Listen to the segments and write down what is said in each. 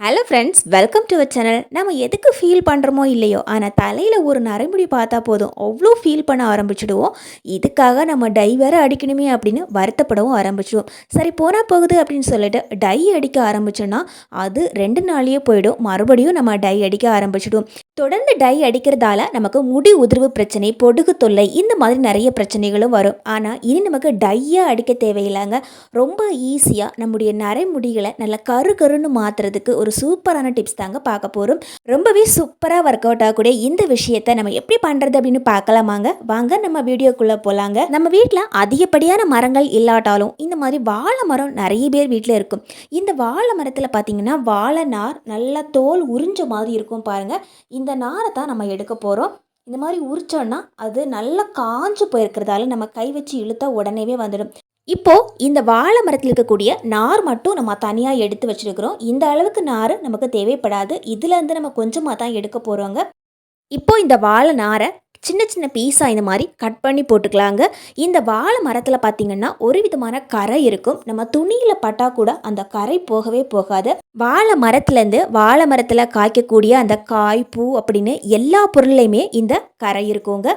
Hello friends, welcome to our channel. நம்ம எதுக்கு feel பண்ணுறோமோ இல்லையோ, ஆனால் தலையில் ஒரு நரைமுடி பார்த்தா போதும் அவ்வளோ ஃபீல் பண்ண ஆரம்பிச்சிடுவோம். இதுக்காக நம்ம டை வேறு அடிக்கணுமே அப்படின்னு வருத்தப்படவும் ஆரம்பிச்சிடுவோம். சரி போனால் போகுது அப்படின்னு சொல்லிட்டு டை அடிக்க ஆரம்பிச்சோன்னா அது 2 நாள்லேயே போயிடும். மறுபடியும் நம்ம டை அடிக்க ஆரம்பிச்சிடுவோம். தொடர்ந்து டை அடிக்கிறதால நமக்கு முடி உதிர்வு பிரச்சனை, பொடுகு தொல்லை, இந்த மாதிரி நிறைய பிரச்சனைகளும் வரும். ஆனால் இனி நமக்கு டையாக அடிக்க தேவையில்லைங்க. ரொம்ப ஈஸியாக நம்முடைய நரைமுடிகளை நல்லா கரு கருன்னு மாற்றுறதுக்கு ஒரு சூப்பரான டிப்ஸ் தாங்க பார்க்க போகிறோம். ரொம்பவே சூப்பராக ஒர்க் அவுட் ஆகக்கூடிய இந்த விஷயத்தை நம்ம எப்படி பண்ணுறது அப்படின்னு பார்க்கலாமாங்க. வாங்க நம்ம வீடியோக்குள்ளே போகலாங்க. நம்ம வீட்டில் அதிகப்படியான மரங்கள் இல்லாட்டாலும் இந்த மாதிரி வாழை மரம் நிறைய பேர் வீட்டில் இருக்கும். இந்த வாழை மரத்தில் பார்த்தீங்கன்னா வாழை நார் நல்லா தோல் உறிஞ்ச மாதிரி இருக்கும் பாருங்கள். இந்த நாரை தான் நம்ம எடுக்க போகிறோம். இந்த மாதிரி உரிச்சோன்னா அது நல்லா காஞ்சு போயிருக்கிறதால நம்ம கை வச்சு இழுத்தா உடனேவே வந்துடும். இப்போது இந்த வாழை மரத்தில் இருக்கக்கூடிய நார் மட்டும் நம்ம தனியாக எடுத்து வச்சுருக்கிறோம். இந்த அளவுக்கு நார் நமக்கு தேவைப்படாது. இதுலேருந்து நம்ம கொஞ்சமாக தான் எடுக்க போகிறோங்க. இப்போது இந்த வாழை நாரை சின்ன சின்ன பீஸாக இந்த மாதிரி கட் பண்ணி போட்டுக்கலாங்க. இந்த வாழை மரத்தில் பார்த்திங்கன்னா ஒரு விதமான கரை இருக்கும். நம்ம துணியில் பட்டா கூட அந்த கரை போகவே போகாது. வாழை மரத்தில் காய்க்கக்கூடிய அந்த காய், பூ அப்படின்னு எல்லா பொருள்லையுமே இந்த கரை இருக்குங்க.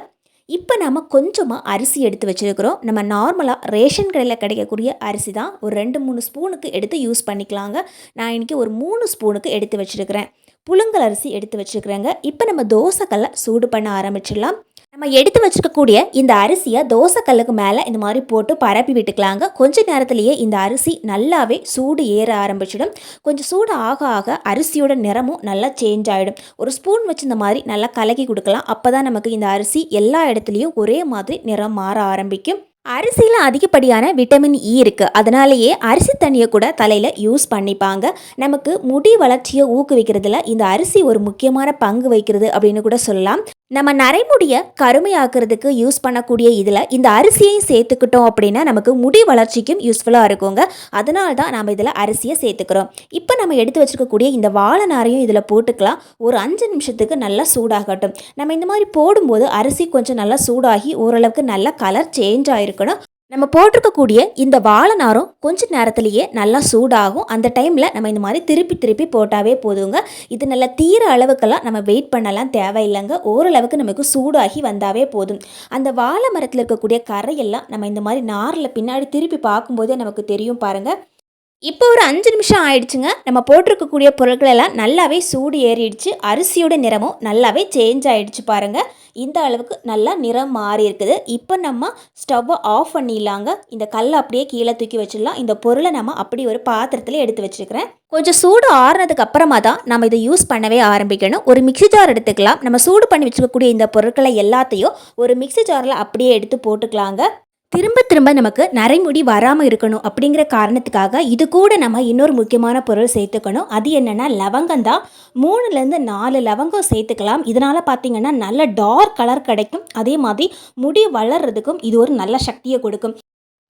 இப்போ நம்ம கொஞ்சமாக அரிசி எடுத்து வச்சுருக்கிறோம். நம்ம நார்மலாக ரேஷன் கடையில் கிடைக்கக்கூடிய அரிசி தான். ஒரு 2-3 ஸ்பூனுக்கு எடுத்து யூஸ் பண்ணிக்கலாங்க. நான் இன்றைக்கி ஒரு 3 ஸ்பூனுக்கு எடுத்து வச்சுருக்கிறேன். புழுங்கல் அரிசி எடுத்து வச்சுருக்கிறேங்க. இப்போ நம்ம தோசைக்கல்லை சூடு பண்ண ஆரம்பிச்சிடலாம். நம்ம எடுத்து வச்சுருக்கக்கூடிய இந்த அரிசியை தோசைக்கல்லுக்கு மேலே இந்த மாதிரி போட்டு பரப்பி விட்டுக்கலாங்க. கொஞ்ச நேரத்திலேயே இந்த அரிசி நல்லாவே சூடு ஏற ஆரம்பிச்சிடும். கொஞ்சம் சூடு ஆக ஆக அரிசியோட நிறமும் நல்லா சேஞ்ச் ஆகிடும். ஒரு ஸ்பூன் வச்சு இந்த மாதிரி நல்லா கலக்கி கொடுக்கலாம். அப்போ தான் நமக்கு இந்த அரிசி எல்லா இடத்துலையும் ஒரே மாதிரி நிறம் மாற ஆரம்பிக்கும். அரிசியில் அதிகப்படியான விட்டமின் இ இருக்குது. அதனாலேயே அரிசி தண்ணியை கூட தலையில் யூஸ் பண்ணிப்பாங்க. நமக்கு முடி வளர்ச்சியை ஊக்குவிக்கிறதுல இந்த அரிசி ஒரு முக்கியமான பங்கு வகிக்கிறது அப்படின்னு கூட சொல்லலாம். நம்ம நரைமுடியை கருமையாக்குறதுக்கு யூஸ் பண்ணக்கூடிய இதில் இந்த அரிசியையும் சேர்த்துக்கிட்டோம் அப்படின்னா நமக்கு முடி வளர்ச்சிக்கும் யூஸ்ஃபுல்லாக இருக்குங்க. அதனால தான் நம்ம இதில் அரிசியை சேர்த்துக்கிறோம். இப்போ நம்ம எடுத்து வச்சுருக்கக்கூடிய இந்த வாழை நாரையும் இதில் போட்டுக்கலாம். ஒரு 5 நிமிஷத்துக்கு நல்லா சூடாகட்டும். நம்ம இந்த மாதிரி போடும்போது அரிசி கொஞ்சம் நல்லா சூடாகி ஓரளவுக்கு நல்ல கலர் சேஞ்ச் ஆகிருக்கணும். நம்ம போட்டிருக்கக்கூடிய இந்த வாழை நாரும் கொஞ்ச நேரத்திலேயே நல்லா சூடாகும். அந்த டைமில் நம்ம இந்த மாதிரி திருப்பி திருப்பி போட்டாவே போதுங்க. இது நல்லா தீர அளவுக்கெல்லாம் நம்ம வெயிட் பண்ணலாம் தேவையில்லைங்க. ஓரளவுக்கு நமக்கு சூடாகி வந்தாவே போதும். அந்த வாழை மரத்தில் இருக்கக்கூடிய கரையெல்லாம் நம்ம இந்த மாதிரி நாரில் பின்னாடி திருப்பி பார்க்கும்போதே நமக்கு தெரியும் பாருங்கள். இப்போ ஒரு 5 நிமிஷம் ஆயிடுச்சுங்க. நம்ம போட்டிருக்கக்கூடிய பொருட்கள் எல்லாம் நல்லாவே சூடு ஏறிடுச்சு. அரிசியோட நிறமும் நல்லாவே சேஞ்ச் ஆகிடுச்சு பாருங்கள். இந்த அளவுக்கு நல்லா நிறம் மாறி இருக்குது. இப்போ நம்ம ஸ்டவ்வை ஆஃப் பண்ணிடலாங்க. இந்த கல்லை அப்படியே கீழே தூக்கி வச்சிடலாம். இந்த பொருளை நம்ம அப்படி ஒரு பாத்திரத்தில் எடுத்து வச்சுருக்கிறேன். கொஞ்சம் சூடு ஆறுனதுக்கு அப்புறமா தான் நம்ம இதை யூஸ் பண்ணவே ஆரம்பிக்கணும். ஒரு மிக்ஸி ஜார் எடுத்துக்கலாம். நம்ம சூடு பண்ணி வச்சுக்கக்கூடிய இந்த பொருட்களை எல்லாத்தையும் ஒரு மிக்ஸி ஜாரில் அப்படியே எடுத்து போட்டுக்கலாங்க. திரும்ப திரும்ப நமக்கு நரைமுடி வராமல் இருக்கணும் அப்படிங்கிற காரணத்துக்காக இது கூட நம்ம இன்னொரு முக்கியமான பொருள் சேர்த்துக்கணும். அது என்னென்னா லவங்கம் தான். 3-4 லவங்கம் சேர்த்துக்கலாம். இதனால் பார்த்திங்கன்னா நல்ல டார்க் கலர் கிடைக்கும். அதே மாதிரி முடி வளர்கிறதுக்கும் இது ஒரு நல்ல சக்தியை கொடுக்கும்.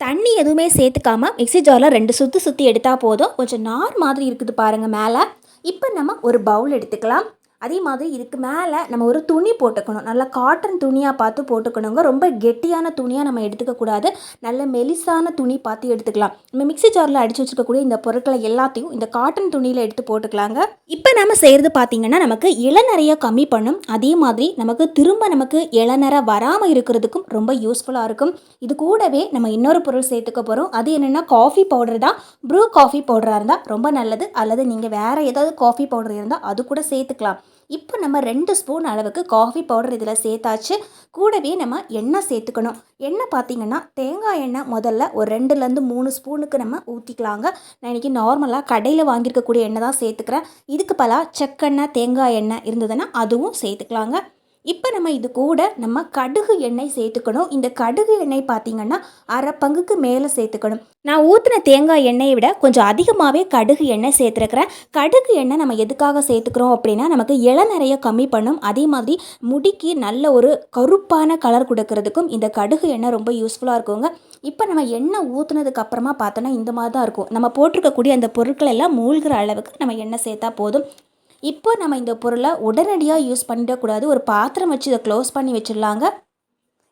தண்ணி எதுவுமே சேர்த்துக்காம மிக்ஸி ஜாரில் 2 சுற்றி எடுத்தால் போதும். கொஞ்சம் நார் மாதிரி இருக்குது பாருங்கள் மேலே. இப்போ நம்ம ஒரு பவுல் எடுத்துக்கலாம். அதே மாதிரி இதுக்கு மேலே நம்ம ஒரு துணி போட்டுக்கணும். நல்லா காட்டன் துணியாக பார்த்து போட்டுக்கணுங்க. ரொம்ப கெட்டியான துணியாக நம்ம எடுத்துக்கக்கூடாது. நல்ல மெலிசான துணி பார்த்து எடுத்துக்கலாம். நம்ம மிக்ஸி ஜாரில் அடித்து வச்சுக்கக்கூடிய இந்த பொருட்களை எல்லாத்தையும் இந்த காட்டன் துணியில் எடுத்து போட்டுக்கலாங்க. இப்போ நம்ம செய்கிறது பார்த்திங்கன்னா நமக்கு இளநரையை கம்மி பண்ணும். அதே மாதிரி நமக்கு இளநரை வராமல் இருக்கிறதுக்கும் ரொம்ப யூஸ்ஃபுல்லாக இருக்கும். இது கூடவே நம்ம இன்னொரு பொருள் சேர்த்துக்க போகிறோம். அது என்னென்னா காஃபி பவுடர் தான். ப்ரூ காஃபி பவுடராக இருந்தால் ரொம்ப நல்லது. அல்லது நீங்கள் வேறு ஏதாவது காஃபி பவுடர் இருந்தால் அது கூட சேர்த்துக்கலாம். இப்போ நம்ம 2 ஸ்பூன் அளவுக்கு காஃபி பவுடர் இதில் சேர்த்தாச்சு. கூடவே நம்ம எண்ணெய் சேர்த்துக்கணும். எண்ணெய் பார்த்திங்கன்னா தேங்காய் எண்ணெய் முதல்ல ஒரு 2-3 ஸ்பூனுக்கு நம்ம ஊற்றிக்கலாங்க. நான் இன்றைக்கி நார்மலாக கடையில் வாங்கியிருக்கக்கூடிய எண்ணெய் தான் சேர்த்துக்கிறேன். இதுக்கு பல செக்கெண்ணெய், தேங்காய் எண்ணெய் இருந்ததுன்னா அதுவும் சேர்த்துக்கலாங்க. இப்போ நம்ம இது கூட நம்ம கடுகு எண்ணெய் சேர்த்துக்கணும். இந்த கடுகு எண்ணெய் பார்த்திங்கன்னா அரை பங்குக்கு மேலே சேர்த்துக்கணும். நான் ஊற்றின தேங்காய் எண்ணெயை விட கொஞ்சம் அதிகமாகவே கடுகு எண்ணெய் சேர்த்துருக்கிறேன். கடுகு எண்ணெய் நம்ம எதுக்காக சேர்த்துக்கிறோம் அப்படின்னா நமக்கு இளநரையை கம்மி பண்ணும். அதே மாதிரி முடிக்கு நல்ல ஒரு கருப்பான கலர் கொடுக்கறதுக்கும் இந்த கடுகு எண்ணெய் ரொம்ப யூஸ்ஃபுல்லாக இருக்குங்க. இப்போ நம்ம எண்ணெய் ஊற்றுனதுக்கு அப்புறமா பார்த்தோன்னா இந்த மாதிரி தான் இருக்கும். நம்ம போட்டிருக்கக்கூடிய அந்த பொருட்கள் எல்லாம் மூழ்கிற அளவுக்கு நம்ம எண்ணெய் சேர்த்தா போதும். இப்போ நம்ம இந்த பொருளை உடனடியாக யூஸ் பண்ணிடக்கூடாது. ஒரு பாத்திரம் வச்சு இதை க்ளோஸ் பண்ணி வச்சிடலாங்க.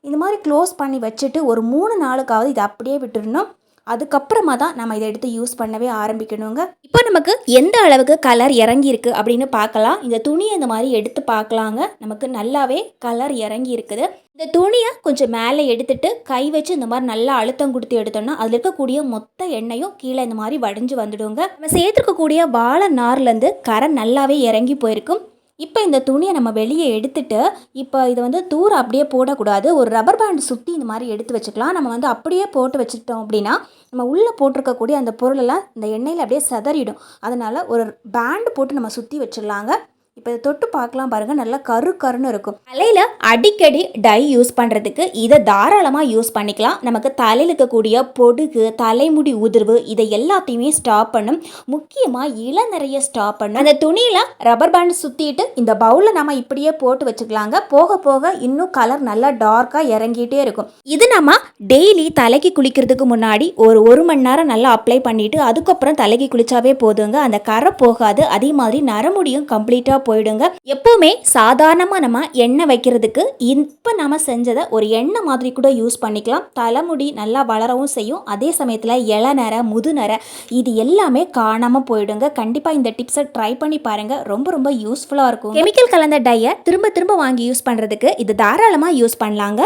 இந்த மாதிரி க்ளோஸ் பண்ணி வச்சுட்டு ஒரு 3 நாளுக்காவது இதை அப்படியே விட்டுடணும். அதுக்கப்புறமா தான் நம்ம இதை எடுத்து யூஸ் பண்ணவே ஆரம்பிக்கணுங்க. இப்போ நமக்கு எந்த அளவுக்கு கலர் இறங்கியிருக்கு அப்படின்னு பார்க்கலாம். இந்த துணியை இந்த மாதிரி எடுத்து பார்க்கலாங்க. நமக்கு நல்லாவே கலர் இறங்கி இருக்குது. இந்த துணியை கொஞ்சம் மேலே எடுத்துட்டு கை வச்சு இந்த மாதிரி நல்லா அழுத்தம் கொடுத்து எடுத்தோம்னா அதில் இருக்கக்கூடிய மொத்த எண்ணெயும் கீழே இந்த மாதிரி வடிஞ்சு வந்துடுங்க. நம்ம சேர்த்துருக்கக்கூடிய வாழை நார்லேருந்து கரை நல்லாவே இறங்கி போயிருக்கும். இப்போ இந்த துணியை நம்ம வெளியே எடுத்துட்டு இப்போ இதை தூரம் அப்படியே போடக்கூடாது. ஒரு ரப்பர் பேண்ட் சுற்றி இந்த மாதிரி எடுத்து வச்சுக்கலாம். நம்ம அப்படியே போட்டு வச்சுட்டோம் அப்படின்னா நம்ம உள்ளே போட்டிருக்கக்கூடிய அந்த பொருளெல்லாம் இந்த எண்ணெயில் அப்படியே சிதறிடும். அதனால் ஒரு பேண்டு போட்டு நம்ம சுற்றி வச்சிடலாங்க. இப்போ இதை தொட்டு பார்க்கலாம் பாருங்கள், நல்லா கருன்னு இருக்கும். தலையில் அடிக்கடி டை யூஸ் பண்ணுறதுக்கு இதை தாராளமாக யூஸ் பண்ணிக்கலாம். நமக்கு தலையில் இருக்கக்கூடிய பொடுகு, தலைமுடி உதிர்வு இதை எல்லாத்தையுமே ஸ்டாப் பண்ணும். முக்கியமாக இளநரைய ஸ்டாப் பண்ணும். அந்த துணியில் ரப்பர் பேண்ட் சுற்றிட்டு இந்த பவுலில் நம்ம இப்படியே போட்டு வச்சுக்கலாங்க. போக போக இன்னும் கலர் நல்லா டார்க்காக இறங்கிட்டே இருக்கும். இது நம்ம டெய்லி தலைக்கு குளிக்கிறதுக்கு முன்னாடி ஒரு மணி நேரம் நல்லா அப்ளை பண்ணிவிட்டு அதுக்கப்புறம் தலைக்கு குளிச்சாவே போதுங்க. அந்த கரை போகாது. அதே மாதிரி நரமுடியும் கம்ப்ளீட்டாக போயிடுங்க. எப்பவுமே சாதாரணமாக நம்ம எண்ணெய் வைக்கிறதுக்கு இப்போ நம்ம செஞ்சதை ஒரு எண்ணெய் மாதிரி கூட யூஸ் பண்ணிக்கலாம். தலைமுடி நல்லா வளரவும் செய்யும். அதே சமயத்தில் இளநரை, முதுநரை இது எல்லாமே காணாமல் போயிடுங்க. கண்டிப்பாக இந்த டிப்ஸை ட்ரை பண்ணி பாருங்கள். ரொம்ப யூஸ்ஃபுல்லாக இருக்கும். கெமிக்கல் கலந்த டையை திரும்ப வாங்கி யூஸ் பண்ணுறதுக்கு இது தாராளமாக யூஸ் பண்ணலாங்க.